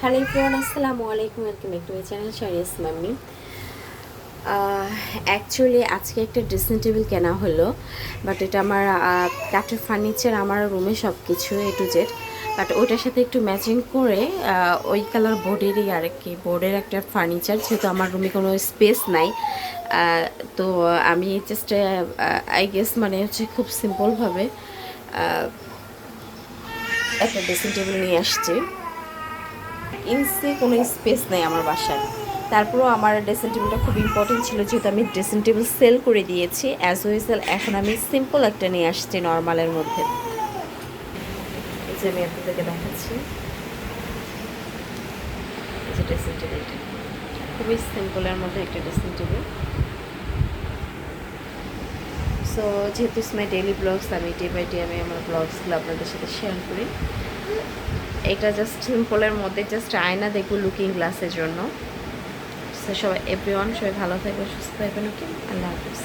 Hello everyone, আসসালামু আলাইকুম। Welcome back to my channel শারিয়াস মাম্মি। অ্যাকচুয়ালি আজকে একটা ড্রেসিং টেবিল কেনা হলো, বাট এটা আমার কাঠের ফার্নিচার, আমার রুমে সব কিছু এ টু জেড, বাট ওইটার সাথে একটু ম্যাচিং করে ওই কালার বোর্ডেরই আর কি, বোর্ডের একটা ফার্নিচার, যেহেতু আমার রুমে কোনো স্পেস নাই। তো আমি জাস্ট আই গেস মানে হচ্ছে খুব সিম্পলভাবে একটা ড্রেসিং টেবিল নিয়ে আসছি। ইঞ্চি কোনো স্পেস নেই আমার বাসায়, তারপরেও আমার ড্রেসিং টেবিলটা খুব ইম্পর্টেন্ট ছিল, যেহেতু আমি ড্রেসিং টেবিল সেল করে দিয়েছি অ্যাজ ওয়েল। এখন আমি সিম্পল একটা নিয়ে আসছি নর্মালের মধ্যে। এই যে আমি আপনাদেরকে দেখাচ্ছি, এই যে ড্রেসিং টেবিলটা খুবই সিম্পলের মধ্যে একটা ড্রেসিং টেবিল। সো যেহেতু ইটস মাই ডেইলি ব্লগস, আমি ডে বাই ডে আমি আমার ব্লগসগুলো আপনাদের সাথে শেয়ার করি। এটা জাস্ট সিম্পলের মধ্যে জাস্ট আয়না দেখবো লুকিং গ্লাসের জন্য। সবাই এভরিওয়ান সবাই ভালো থাকবে, সুস্থ থাকবেন। ওকে, আল্লাহ হাফিজ।